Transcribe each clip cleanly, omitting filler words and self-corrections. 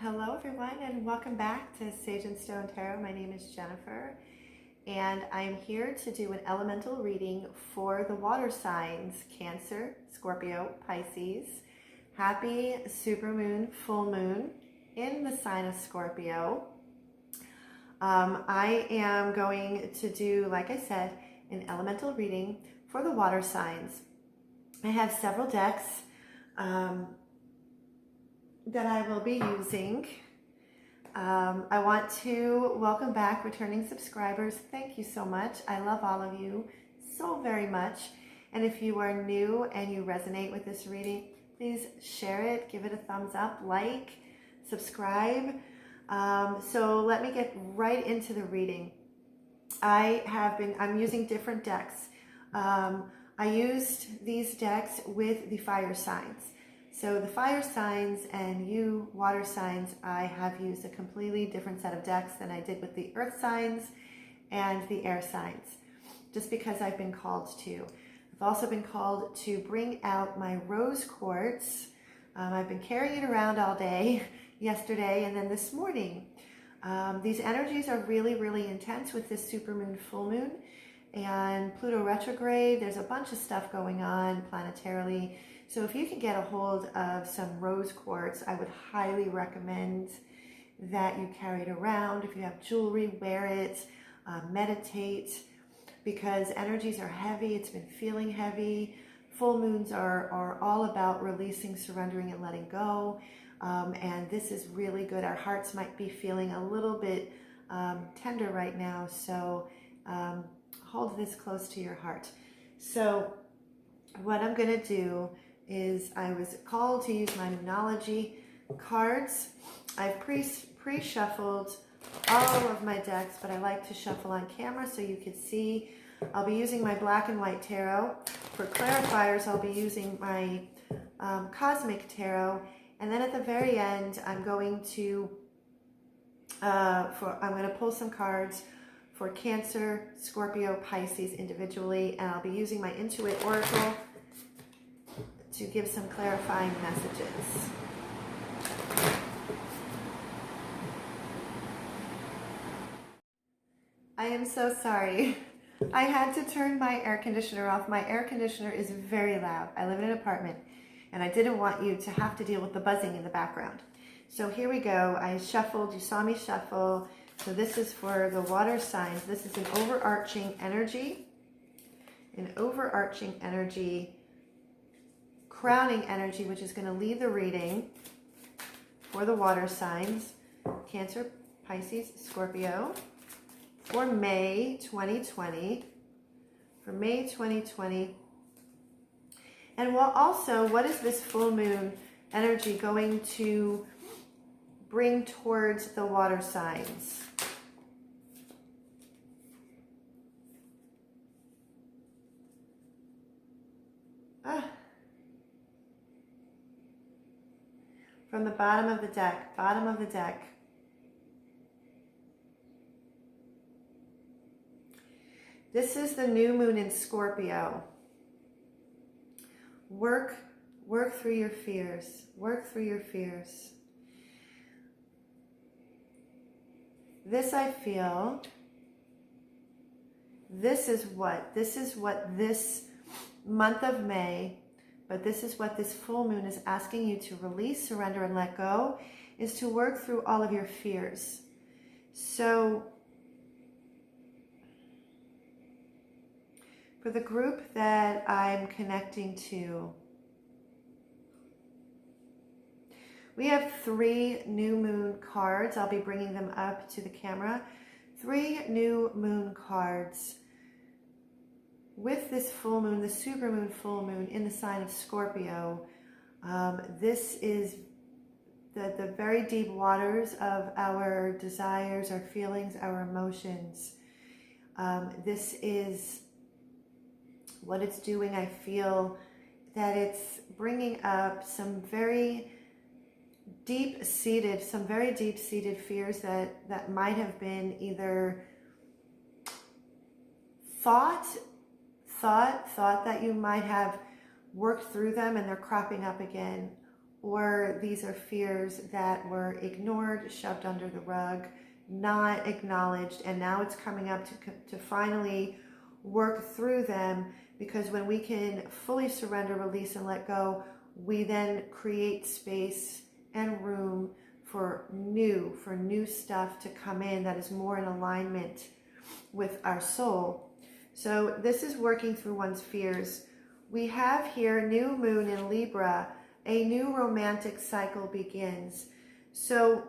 Hello everyone and welcome back to Sage and Stone Tarot. My name is Jennifer and I am here to do an elemental reading for the water signs Cancer, Scorpio, Pisces. Happy supermoon, full moon in the sign of Scorpio. I am going to do, like I said, an elemental reading for the water signs. I have several decks that I will be using. I want to welcome back returning subscribers. Thank you so much. I love all of you so very much. And if you are new and you resonate with this reading, please share it, give it a thumbs up, like, subscribe. So let me get right into the reading. I'm using different decks. I used these decks with the fire signs. So the fire signs and you water signs, I have used a completely different set of decks than I did with the earth signs and the air signs, just because I've been called to. I've also been called to bring out my rose quartz. I've been carrying it around all day, yesterday and then this morning. These energies are really, really intense with this supermoon, full moon, and Pluto retrograde. There's a bunch of stuff going on planetarily. So if you can get a hold of some rose quartz, I would highly recommend that you carry it around. If you have jewelry, wear it, meditate, because energies are heavy. It's been feeling heavy. Full moons are all about releasing, surrendering, and letting go. And this is really good. Our hearts might be feeling a little bit tender right now. So hold this close to your heart. So what I'm going to do is I was called to use my Moonology cards. I've pre-shuffled all of my decks, but I like to shuffle on camera so you can see. I'll be using my black and white tarot. For clarifiers, I'll be using my cosmic tarot. And then at the very end, I'm going to pull some cards for Cancer, Scorpio, Pisces individually, and I'll be using my Intuit Oracle to give some clarifying messages. I am so sorry. I had to turn my air conditioner off. My air conditioner is very loud. I live in an apartment and I didn't want you to have to deal with the buzzing in the background. So here we go. I shuffled, you saw me shuffle. So this is for the water signs. This is an overarching energy, crowning energy, which is going to lead the reading for the water signs, Cancer, Pisces, Scorpio, for May 2020. For May 2020. And what is this full moon energy going to bring towards the water signs? From the bottom of the deck, This is the new moon in Scorpio. Work through your fears. Work through your fears. This, I feel, this is what this month of May, but this is what this full moon is asking you to release, surrender, and let go, is to work through all of your fears. So for the group that I'm connecting to, we have 3 new moon cards. I'll be bringing them up to the camera. 3 new moon cards with this full moon, the supermoon full moon in the sign of Scorpio. This is the very deep waters of our desires, our feelings, our emotions. This is what it's doing. I feel that it's bringing up some very deep-seated fears that might have been either thought that you might have worked through them and they're cropping up again, or these are fears that were ignored, shoved under the rug, not acknowledged, and now it's coming up to finally work through them, because when we can fully surrender, release, and let go, we then create space and room for new stuff to come in that is more in alignment with our soul. So this is working through one's fears. We have here new moon in Libra, a new romantic cycle begins. So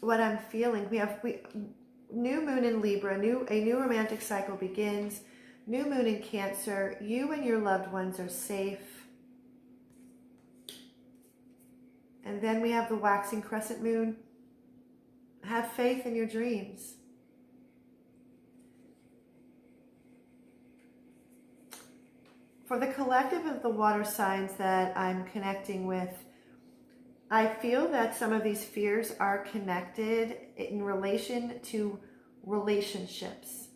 what I'm feeling, we have new moon in Libra, a new romantic cycle begins. New moon in Cancer, you and your loved ones are safe. And then we have the waxing crescent moon. Have faith in your dreams. For the collective of the water signs that I'm connecting with, I feel that some of these fears are connected in relation to relationships,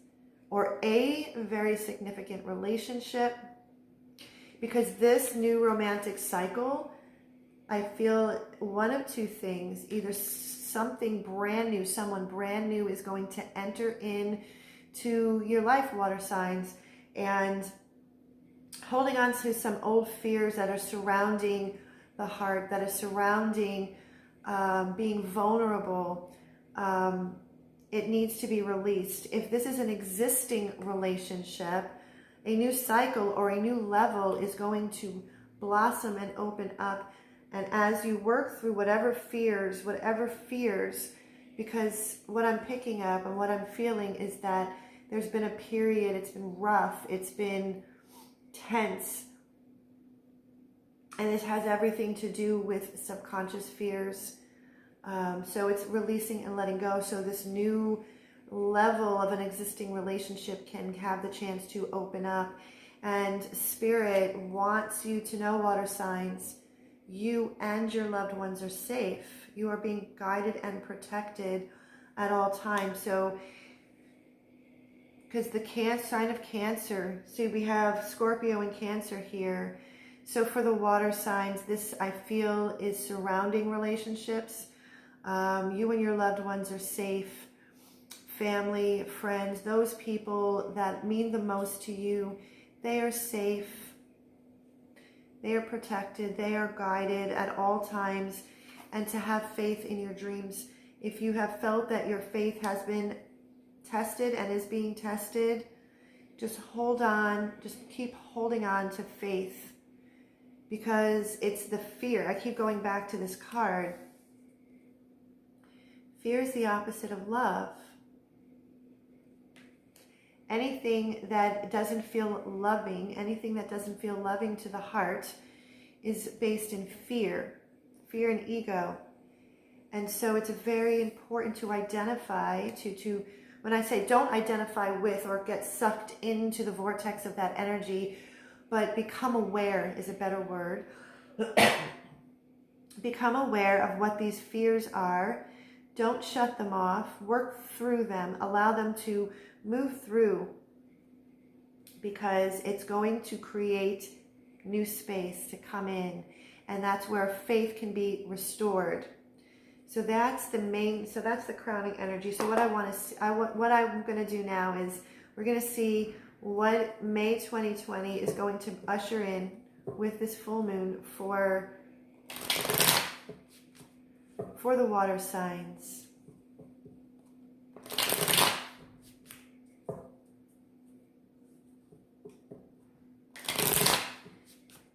or a very significant relationship, because this new romantic cycle, I feel one of two things: either something brand new, someone brand new is going to enter into your life, water signs, and holding on to some old fears that are surrounding the heart, that is surrounding being vulnerable. It needs to be released. If this is an existing relationship, a new cycle or a new level is going to blossom and open up. And as you work through whatever fears, because what I'm picking up and what I'm feeling is that there's been a period, it's been rough, it's been tense, and it has everything to do with subconscious fears. So it's releasing and letting go. So this new level of an existing relationship can have the chance to open up. And Spirit wants you to know, water signs, you and your loved ones are safe. You are being guided and protected at all times. So, because the sign of Cancer, see, we have Scorpio and Cancer here. So for the water signs, this I feel is surrounding relationships. You and your loved ones are safe. Family, friends, those people that mean the most to you, they are safe. They are protected. They are guided at all times. And to have faith in your dreams. If you have felt that your faith has been tested and is being tested, just hold on. Just keep holding on to faith. Because it's the fear. I keep going back to this card. Fear is the opposite of love. Anything that doesn't feel loving, anything that doesn't feel loving to the heart is based in fear and ego. And so it's very important to identify, when I say don't identify with or get sucked into the vortex of that energy, but become aware is a better word. Become aware of what these fears are. Don't shut them off. Work through them. Allow them to move through, because it's going to create new space to come in, and that's where faith can be restored. So that's the crowning energy. So what I'm going to do now is we're going to see what May 2020 is going to usher in with this full moon for the water signs.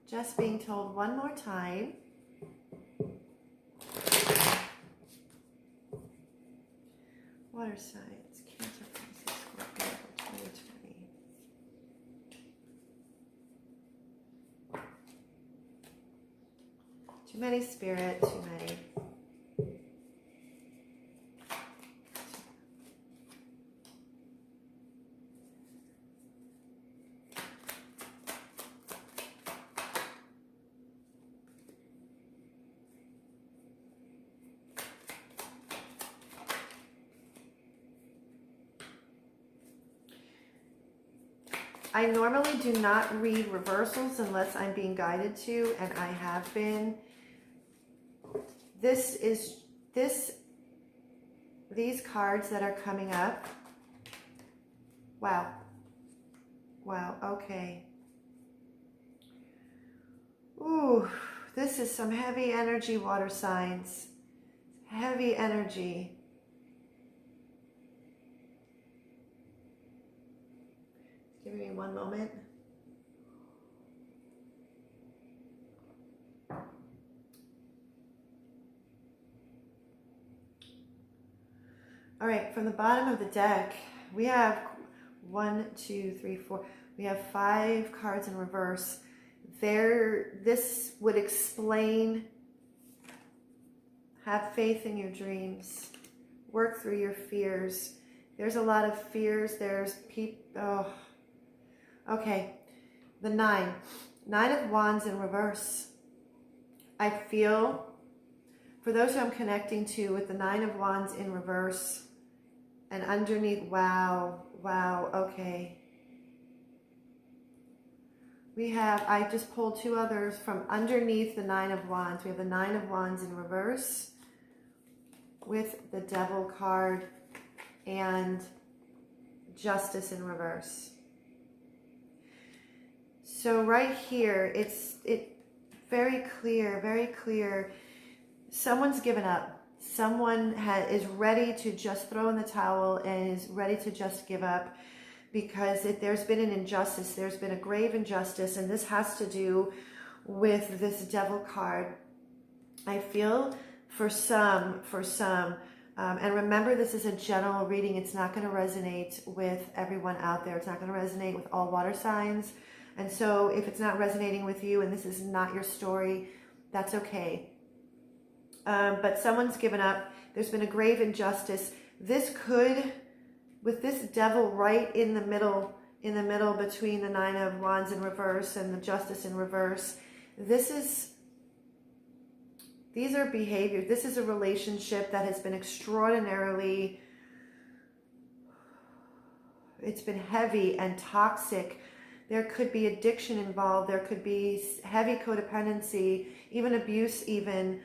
Just being told one more time. Water signs, Cancer, Pisces, Scorpio, 2020. Too many, Spirit, too many. I normally do not read reversals unless I'm being guided to, and I have been. These cards that are coming up. Wow. Wow, okay. Ooh, this is some heavy energy, water signs. Heavy energy. Give me one moment. All right, from the bottom of the deck, we have 1, 2, 3, 4. We have 5 cards in reverse. This would explain, have faith in your dreams, work through your fears. There's a lot of fears. There's people. Oh, okay. The 9 of Wands in reverse. I feel, for those who I'm connecting to with the 9 of Wands in reverse, and underneath, wow, okay. We have, I just pulled 2 others from underneath the 9 of Wands. We have the 9 of Wands in reverse with the Devil card and Justice in reverse. So right here, it's very clear. Someone's given up. Someone is ready to just throw in the towel and is ready to just give up because there's been an injustice. There's been a grave injustice, and this has to do with this Devil card. I feel for some, and remember, this is a general reading. It's not going to resonate with everyone out there. It's not going to resonate with all water signs. And so if it's not resonating with you and this is not your story, that's okay. But someone's given up. There's been a grave injustice. This could, with this Devil right in the middle between the 9 of Wands in reverse and the Justice in reverse, these are behaviors. This is a relationship that has been extraordinarily, it's been heavy and toxic. There could be addiction involved. There could be heavy codependency, even abuse even.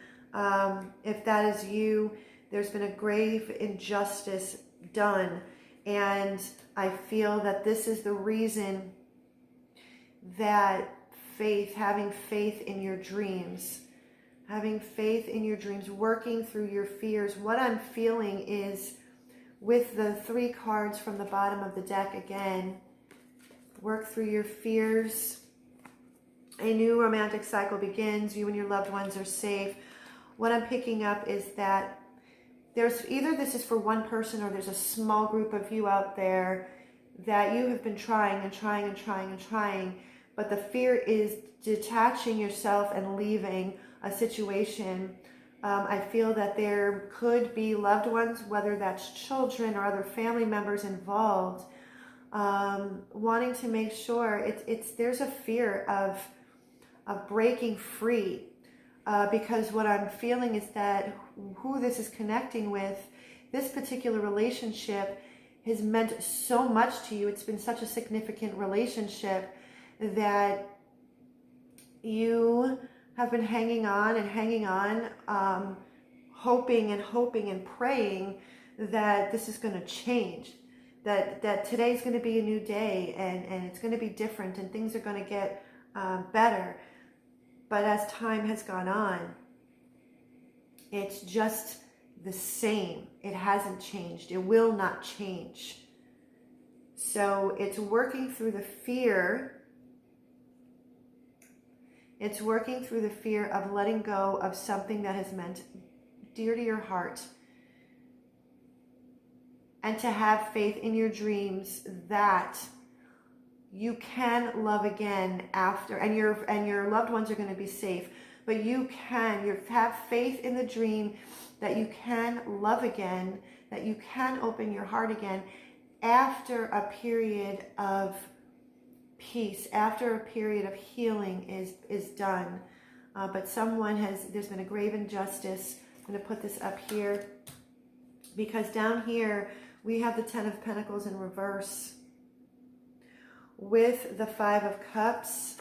If that is you, there's been a grave injustice done. And I feel that this is the reason that having faith in your dreams, working through your fears. What I'm feeling is with the 3 cards from the bottom of the deck again, work through your fears. A new romantic cycle begins. You and your loved ones are safe. What I'm picking up is that there's either this is for one person or there's a small group of you out there that you have been trying, but the fear is detaching yourself and leaving a situation. I feel that there could be loved ones, whether that's children or other family members involved, wanting to make sure there's a fear of breaking free. Because what I'm feeling is that who this is connecting with, this particular relationship has meant so much to you. It's been such a significant relationship that you have been hanging on, hoping and praying that this is going to change, that today's going to be a new day and it's going to be different and things are going to get better. But as time has gone on, it's just the same. It hasn't changed. It will not change. So it's working through the fear. It's working through the fear of letting go of something that has meant dear to your heart. And to have faith in your dreams that you can love again after, and your loved ones are going to be safe. But you have faith in the dream that you can love again, that you can open your heart again after a period of peace, after a period of healing is done. But there's been a grave injustice. I'm going to put this up here because down here we have the 10 of Pentacles in reverse with the Five of Cups,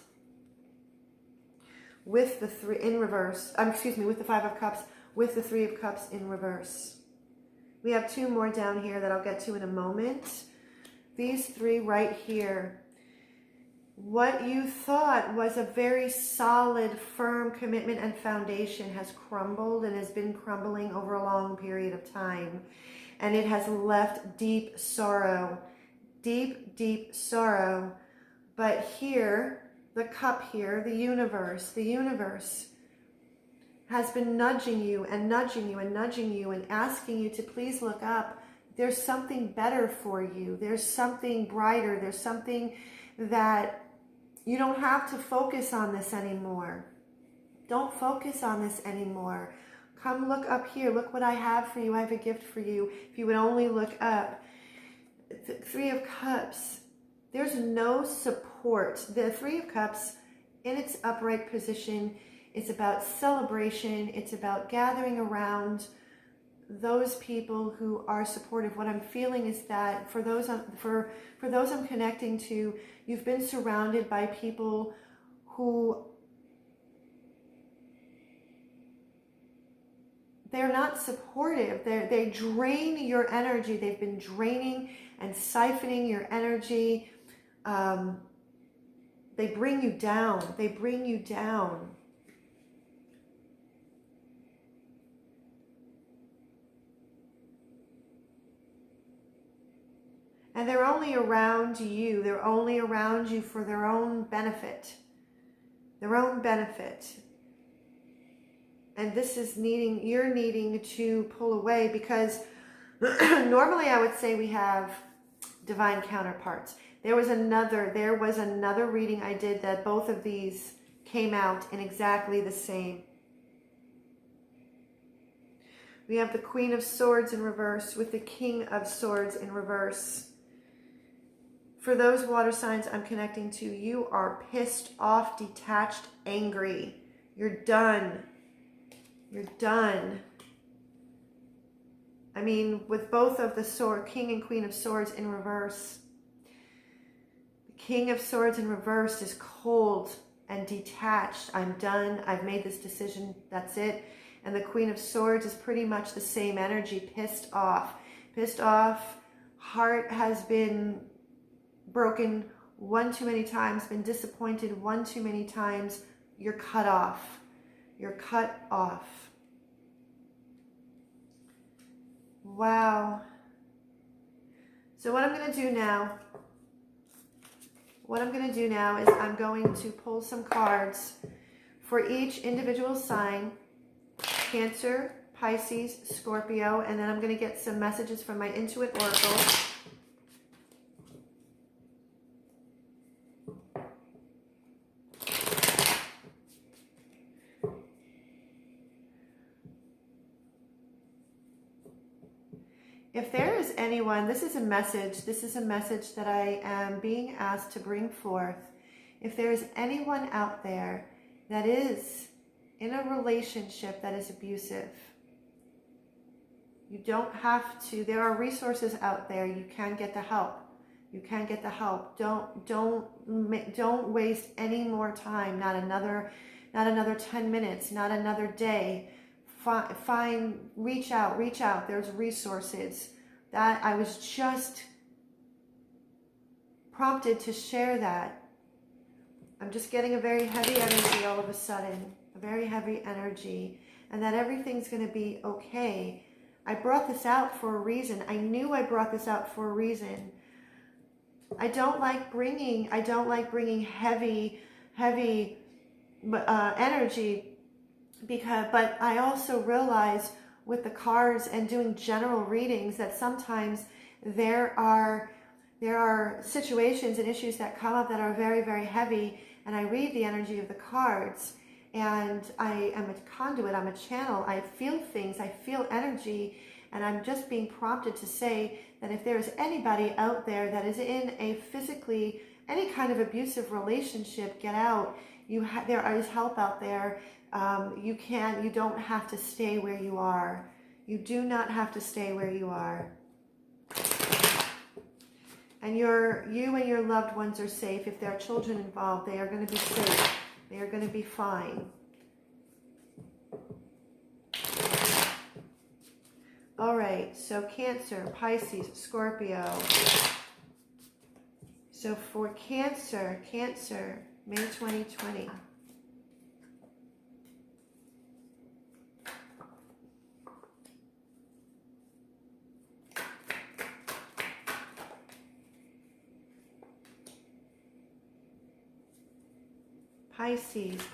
with the three in reverse. With the Five of Cups, with the Three of Cups in reverse. We have two more down here that I'll get to in a moment. These three right here. What you thought was a very solid, firm commitment and foundation has crumbled and has been crumbling over a long period of time. And it has left deep sorrow. Deep, deep sorrow. But here, the cup here, the universe has been nudging you and nudging you and nudging you and asking you to please look up. There's something better for you. There's something brighter. There's something that you don't have to focus on this anymore. Don't focus on this anymore. Come look up here. Look what I have for you. I have a gift for you. If you would only look up. The Three of Cups. There's no support. The Three of Cups in its upright position, it's about celebration. It's about gathering around those people who are supportive. What I'm feeling is that for those I'm connecting to, you've been surrounded by people who they're not supportive. They drain your energy. They've been draining and siphoning your energy. They bring you down. They bring you down. And they're only around you. They're only around you for their own benefit. Their own benefit. And this is you're needing to pull away because normally I would say we have divine counterparts. There was another reading I did that both of these came out in exactly the same. We have the Queen of Swords in reverse with the King of Swords in reverse. For those water signs I'm connecting to, you are pissed off, detached, angry. You're done. You're done. I mean, with both of the King and Queen of Swords in reverse. The King of Swords in reverse is cold and detached. I'm done. I've made this decision. That's it. And the Queen of Swords is pretty much the same energy. Pissed off. Pissed off. Heart has been broken one too many times, been disappointed one too many times. You're cut off. You're cut off. Wow. So what I'm going to do now is I'm going to pull some cards for each individual sign, Cancer, Pisces, Scorpio, and then I'm going to get some messages from my Intuit Oracle. If there is anyone, this is a message that I am being asked to bring forth. If there is anyone out there that is in a relationship that is abusive, you don't have to, there are resources out there. You can get the help. You can get the help. Don't waste any more time. Not another 10 minutes, not another day. Reach out. There's resources. That I was just prompted to share that. I'm just getting a very heavy energy all of a sudden, a very heavy energy, and that everything's going to be okay. I brought this out for a reason. I knew I brought this out for a reason. I don't like bringing heavy energy. But I also realize with the cards and doing general readings that sometimes there are situations and issues that come up that are very, very heavy, and I read the energy of the cards, and I am a conduit, I'm a channel, I feel things, I feel energy, and I'm just being prompted to say that if there is anybody out there that is in a physically, any kind of abusive relationship, get out. There is help out there. You don't have to stay where you are. You do not have to stay where you are. And you and your loved ones are safe. If there are children involved, they are going to be safe. They are going to be fine. All right, so Cancer, Pisces, Scorpio. So for Cancer, May 2020.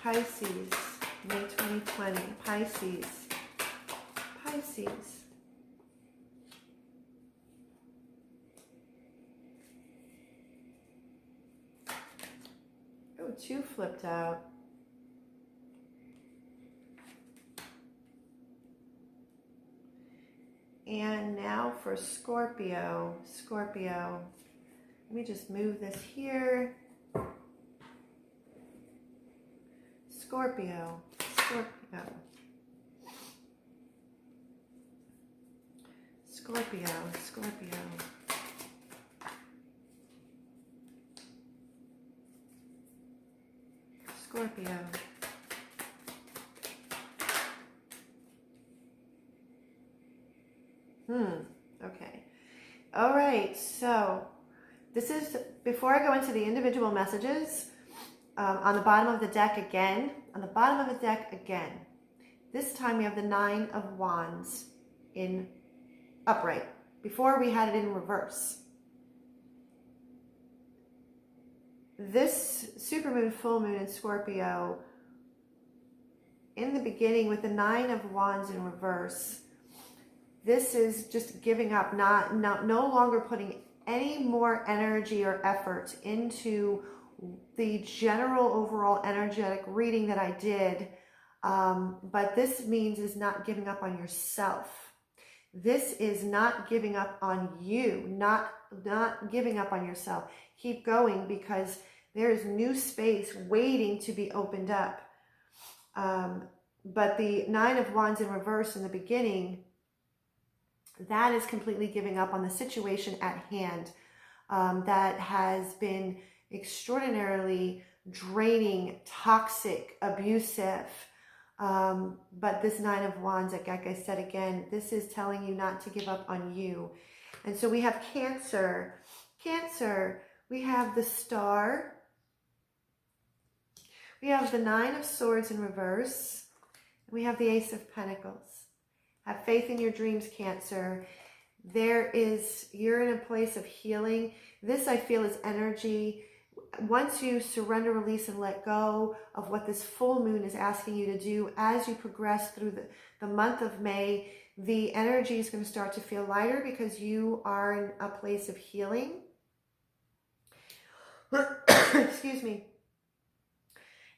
Pisces, May 2020, Pisces. Oh, 2 flipped out. And now for Scorpio. Let me just move this here. Scorpio. Okay. All right. So this is, before I go into the individual messages, on the bottom of the deck again, this time we have the 9 of Wands in upright. Before we had it in reverse. This supermoon, full moon in Scorpio, in the beginning with the 9 of Wands in reverse, this is just giving up, no longer putting any more energy or effort into the general overall energetic reading that I did. But this means is not giving up on yourself. This is not giving up on you, not giving up on yourself. Keep going, because there is new space waiting to be opened up. But the 9 of Wands in reverse in the beginning, that is completely giving up on the situation at hand that has been extraordinarily draining, toxic, abusive. But this 9 of Wands, like I said again, this is telling you not to give up on you. And so we have Cancer. We have the Star. We have the 9 of Swords in reverse. We have the Ace of Pentacles. Have faith in your dreams, Cancer. You're in a place of healing. This, I feel, is energy. Once you surrender, release, and let go of what this full moon is asking you to do, as you progress through the month of May, the energy is going to start to feel lighter because you are in a place of healing. Excuse me.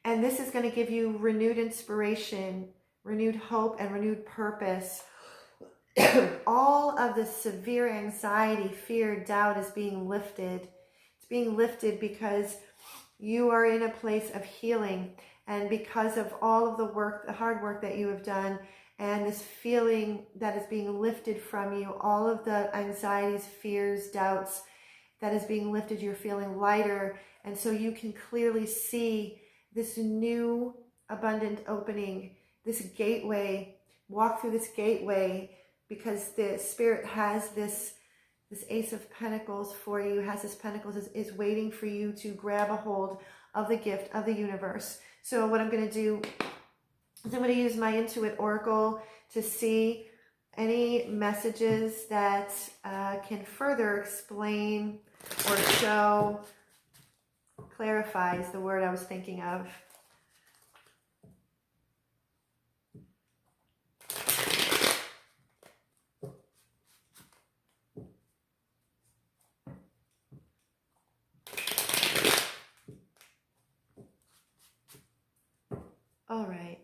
And this is going to give you renewed inspiration, renewed hope, and renewed purpose. All of the severe anxiety, fear, doubt is being lifted. It's being lifted because you are in a place of healing, and because of all of the work, the hard work that you have done, and this feeling that is being lifted from you, all of the anxieties, fears, doubts that is being lifted, you're feeling lighter. And so you can clearly see this new abundant opening, this gateway. Walk through this gateway, because the Spirit has this Ace of Pentacles for you, has this Pentacles, is waiting for you to grab a hold of the gift of the universe. So what I'm going to do is I'm going to use my Intuit Oracle to see any messages that can further explain or show, clarifies the word I was thinking of. All right.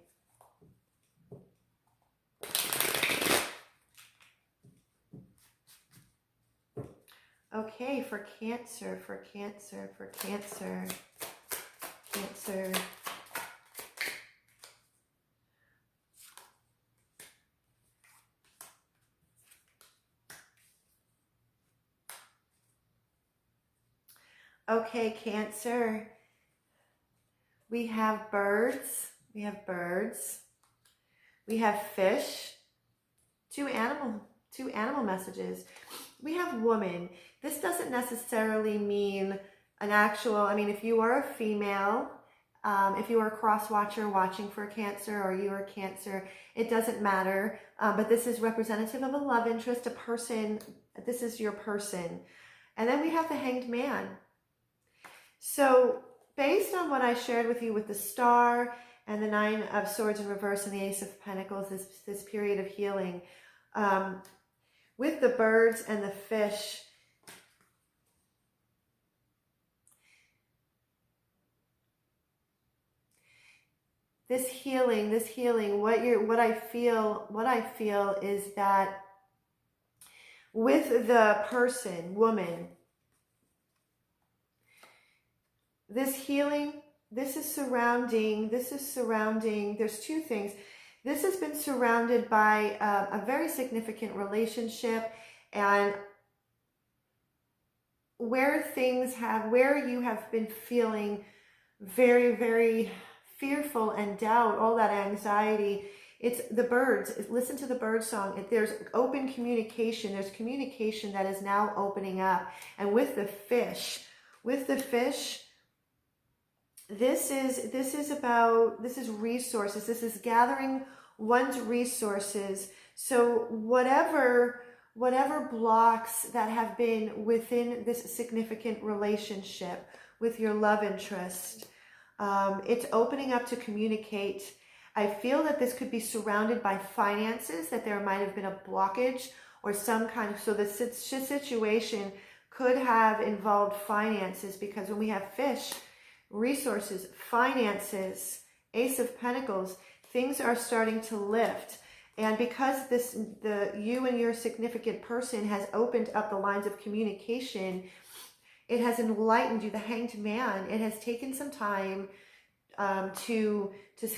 Okay, for Cancer. Okay, Cancer. We have birds. We have birds. We have fish. Two animal messages. We have woman. This doesn't necessarily mean an actual, I mean, if you are a female, if you are a cross watcher watching for a Cancer, or you are a Cancer, it doesn't matter. But this is representative of a love interest, a person. This is your person. And then we have the Hanged Man. So based on what I shared with you with the Star and the Nine of Swords in reverse and the Ace of Pentacles, this period of healing, with the birds and the fish, this healing, what I feel is that with the person, woman, this healing, this is surrounding, there's two things. This has been surrounded by a very significant relationship, and where you have been feeling very, very fearful and doubt, all that anxiety. It's the birds. Listen to the bird song. There's open communication. There's communication that is now opening up. And with the fish, this is resources. This is gathering one's resources. So whatever blocks that have been within this significant relationship with your love interest, it's opening up to communicate. I feel that this could be surrounded by finances, that there might have been a blockage or some kind of, so the situation could have involved finances, because when we have fish, resources, finances, Ace of Pentacles, things are starting to lift. And because you and your significant person has opened up the lines of communication, it has enlightened you. The Hanged Man, it has taken some time to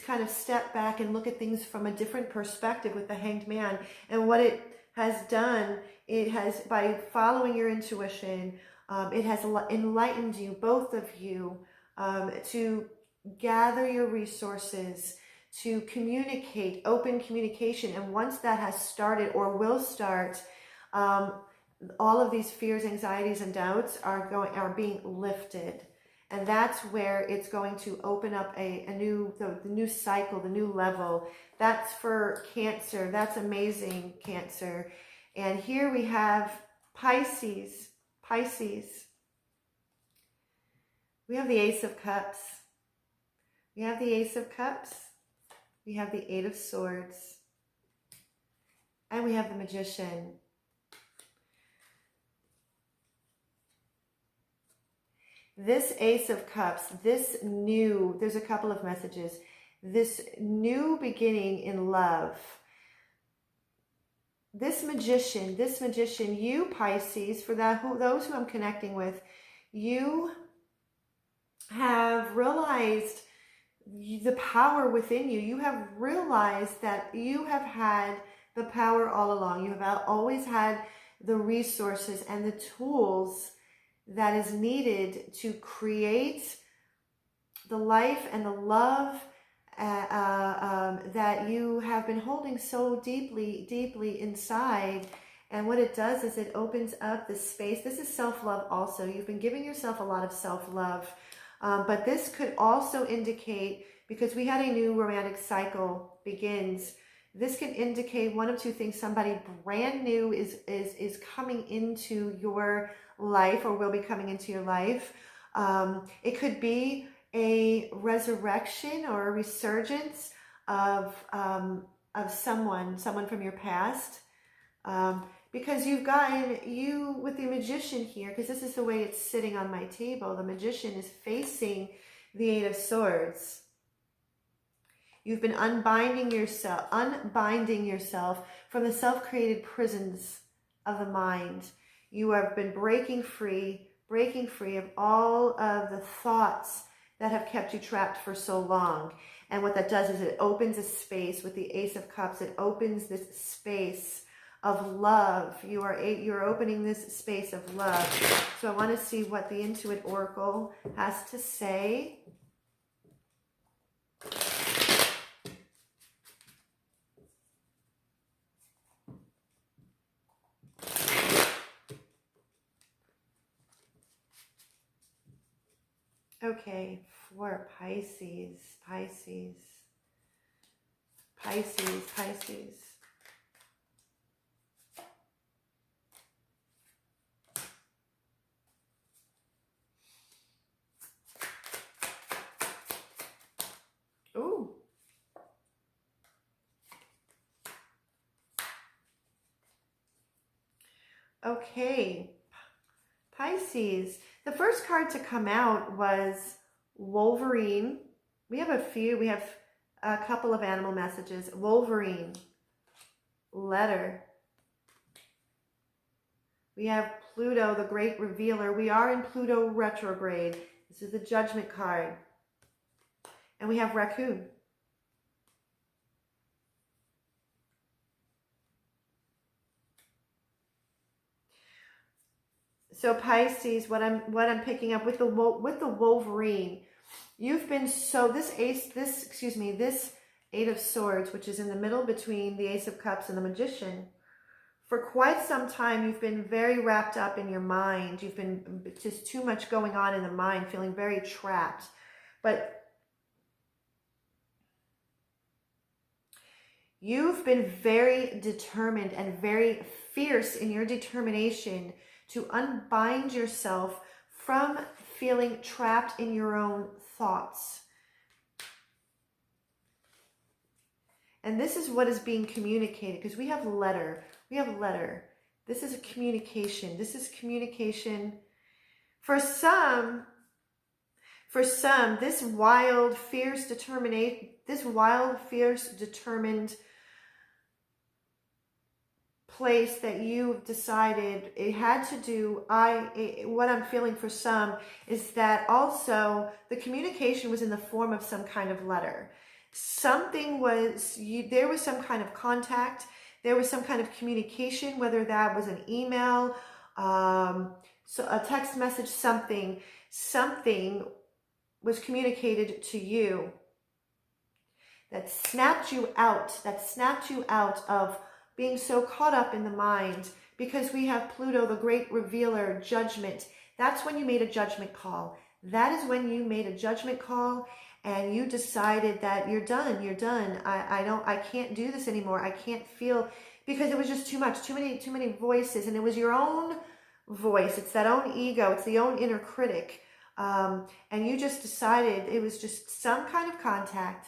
kind of step back and look at things from a different perspective with the Hanged Man. And what it has done, it has, by following your intuition, it has enlightened you, both of you, to gather your resources, to communicate, open communication. And once that has started or will start, all of these fears, anxieties, and doubts are being lifted. And that's where it's going to open up the new cycle, the new level. That's for Cancer. That's amazing, Cancer. And here we have Pisces. We have the Ace of Cups. We have the Ace of Cups. We have the Eight of Swords. And we have the Magician. This Ace of Cups, there's a couple of messages. This new beginning in love. This magician, you Pisces, for those who I'm connecting with, you have realized the power within you. You have realized that you have had the power all along. You have always had the resources and the tools that is needed to create the life and the love that you have been holding so deeply inside. And what it does is it opens up the space. This is self-love also. You've been giving yourself a lot of self-love. But this could also indicate, because we had a new romantic cycle begins, this can indicate one of two things. Somebody brand new is coming into your life, or will be coming into your life. It could be a resurrection or a resurgence of someone from your past. Because you've gotten, with the Magician here, because this is the way it's sitting on my table, the Magician is facing the Eight of Swords. You've been unbinding yourself from the self-created prisons of the mind. You have been breaking free of all of the thoughts that have kept you trapped for so long. And what that does is it opens a space with the Ace of Cups. It opens this space of love. You're opening this space of love. So I want to see what the Intuit Oracle has to say. Okay, for Pisces. Ooh. Okay, Pisces. The first card to come out was Wolverine. We have a couple of animal messages. Wolverine, letter. We have Pluto, the great revealer. We are in Pluto retrograde. This is the Judgment card. And we have raccoon. So Pisces, what I'm picking up with the Wolverine, you've been this Eight of Swords, which is in the middle between the Ace of Cups and the Magician. For quite some time, you've been very wrapped up in your mind. You've been just too much going on in the mind, feeling very trapped. But you've been very determined and very fierce in your determination to unbind yourself from feeling trapped in your own thoughts. And this is what is being communicated, because we have letter. This is a communication. This is communication. For some, this wild, fierce, determined place that you've decided it had to do, what I'm feeling for some is that also the communication was in the form of some kind of letter. There was some kind of contact, there was some kind of communication, whether that was an email, so a text message, something was communicated to you that snapped you out of being so caught up in the mind, because we have Pluto, the great revealer, judgment. That's when you made a judgment call. That is when you made a judgment call and you decided that you're done. I can't do this anymore. I can't feel, because it was just too much, too many voices, and it was your own voice. It's that own ego. It's the own inner critic. And you just decided it was just some kind of contact.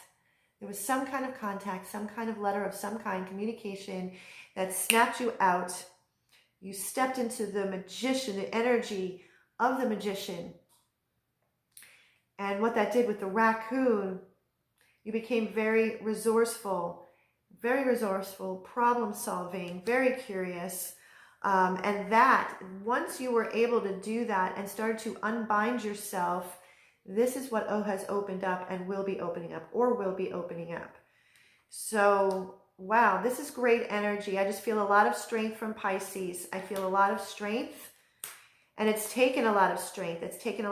There was some kind of contact, some kind of letter of some kind, communication that snapped you out. You stepped into the magician, the energy of the magician. And what that did with the raccoon, you became very resourceful, problem solving, very curious. And that, once you were able to do that and started to unbind yourself, this is what has opened up and will be opening up, or will be opening up. So, wow, this is great energy. I just feel a lot of strength from Pisces. I feel a lot of strength, and it's taken a lot of strength. It's taken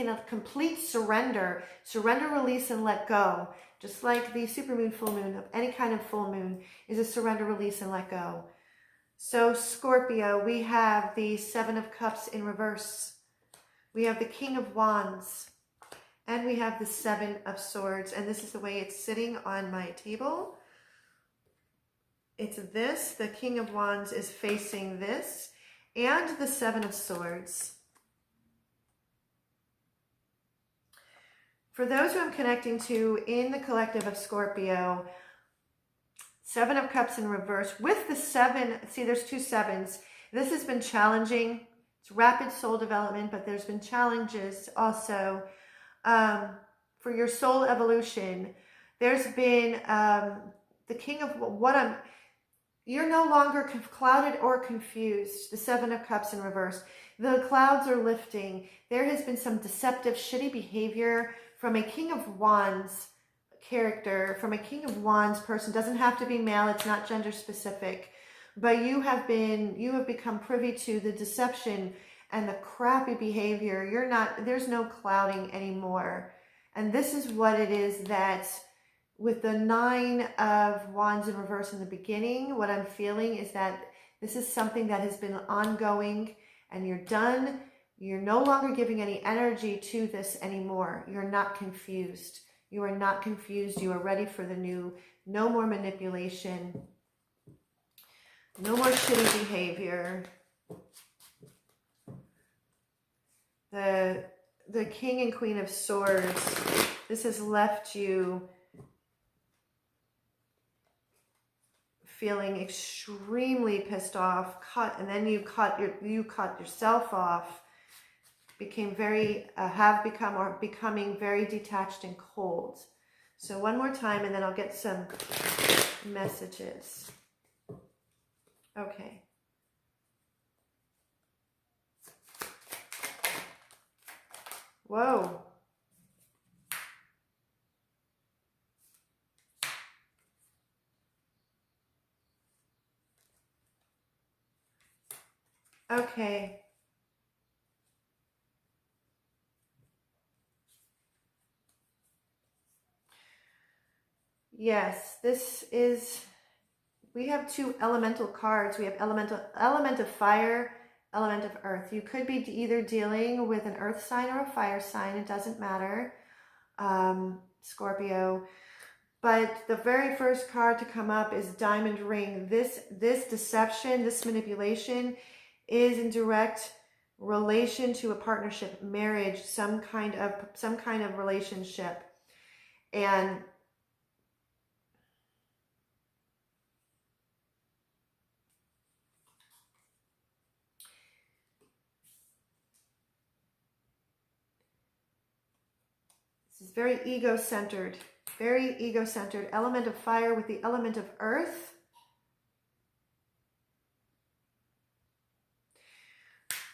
a complete surrender. Surrender, release, and let go. Just like the supermoon, full moon, of any kind of full moon is a surrender, release, and let go. So, Scorpio, we have the Seven of Cups in reverse. We have the King of Wands, and we have the Seven of Swords, and this is the way it's sitting on my table. It's this, the King of Wands is facing this, and the Seven of Swords. For those who I'm connecting to in the collective of Scorpio, Seven of Cups in reverse, with the seven, see there's two sevens. This has been challenging. It's rapid soul development, but there's been challenges also for your soul evolution. There's been the King of you're no longer clouded or confused. The Seven of Cups in reverse. The clouds are lifting. There has been some deceptive, shitty behavior from a King of Wands character, from a King of Wands person. Doesn't have to be male. It's not gender specific. but you have become privy to the deception and the crappy behavior. There's no clouding anymore. And this is what it is that with the 9 of Wands in reverse in the beginning, what I'm feeling is that this is something that has been ongoing and you're done. You're no longer giving any energy to this anymore. You're not confused. You are not confused. You are ready for the new. No more manipulation. No more shitty behavior. The King and Queen of Swords. This has left you feeling extremely pissed off, and then you cut yourself off. Becoming very detached and cold. So one more time, and then I'll get some messages. Okay. Whoa. Okay. Yes, we have 2 elemental cards. We have element of fire, element of earth. You could be either dealing with an earth sign or a fire sign. It doesn't matter, Scorpio. But the very first card to come up is Diamond Ring. This deception, this manipulation is in direct relation to a partnership, marriage, some kind of relationship. And this is very ego-centered, element of fire with the element of earth.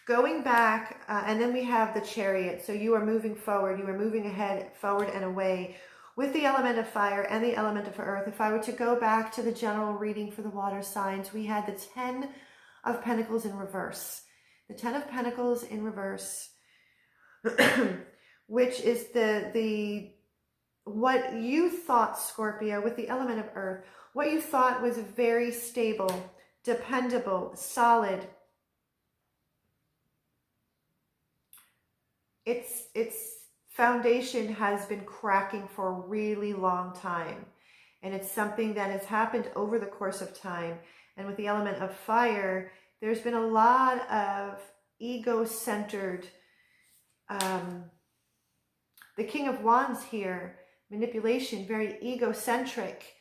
Going back, and then we have the Chariot. So you are moving forward, you are moving ahead, forward and away with the element of fire and the element of earth. If I were to go back to the general reading for the water signs, we had the 10 of Pentacles in reverse. The 10 of Pentacles in reverse, which is what you thought, Scorpio, with the element of earth, what you thought was very stable, dependable, solid. Its foundation has been cracking for a really long time. And it's something that has happened over the course of time. And with the element of fire, there's been a lot of ego-centered, the King of Wands here, manipulation, very egocentric.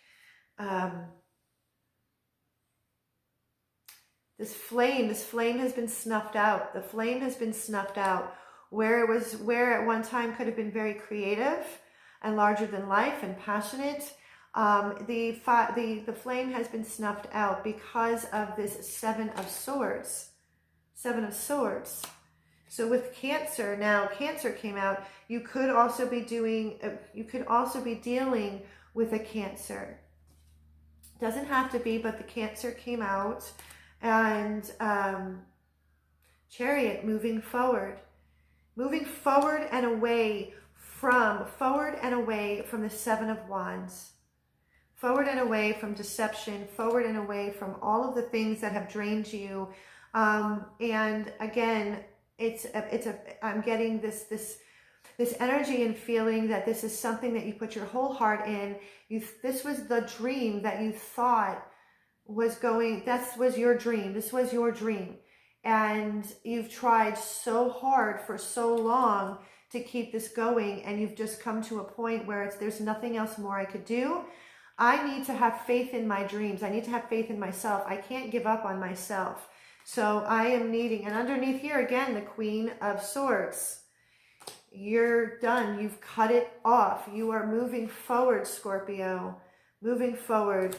This flame has been snuffed out. The flame has been snuffed out. Where at one time could have been very creative and larger than life and passionate, the flame has been snuffed out because of this 7 of Swords. 7 of Swords. So with Cancer, now Cancer came out. You could also be dealing with a Cancer. Doesn't have to be, but the Cancer came out. And Chariot, moving forward and away from the 7 of Wands, forward and away from deception, forward and away from all of the things that have drained you. And again, I'm getting this energy and feeling that this is something that you put your whole heart in. This was the dream that you thought was going. This was your dream. And you've tried so hard for so long to keep this going, and you've just come to a point where there's nothing else more I could do. I need to have faith in my dreams. I need to have faith in myself. I can't give up on myself. So I am needing, and underneath here again, the Queen of Swords. You're done. You've cut it off. You are moving forward, Scorpio. Moving forward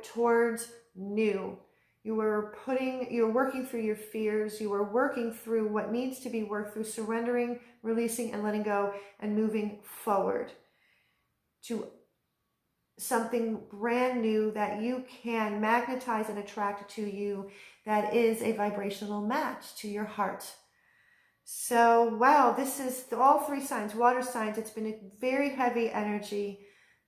towards new. You're working through your fears. You are working through what needs to be worked through, surrendering, releasing, and letting go, and moving forward to something brand new that you can magnetize and attract to you that is a vibrational match to your heart. So, wow, this is all 3 signs, water signs. It's been a very heavy energy,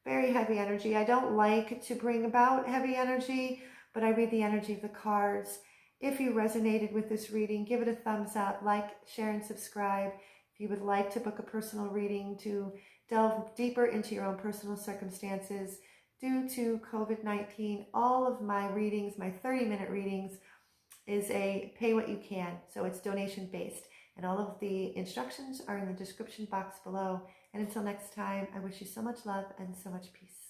very heavy energy. I don't like to bring about heavy energy, but I read the energy of the cards. If you resonated with this reading, give it a thumbs up, like, share, and subscribe. If you would like to book a personal reading to delve deeper into your own personal circumstances, due to COVID-19, all of my readings, my 30-minute readings, is a pay what you can. So it's donation based. And all of the instructions are in the description box below. And until next time, I wish you so much love and so much peace.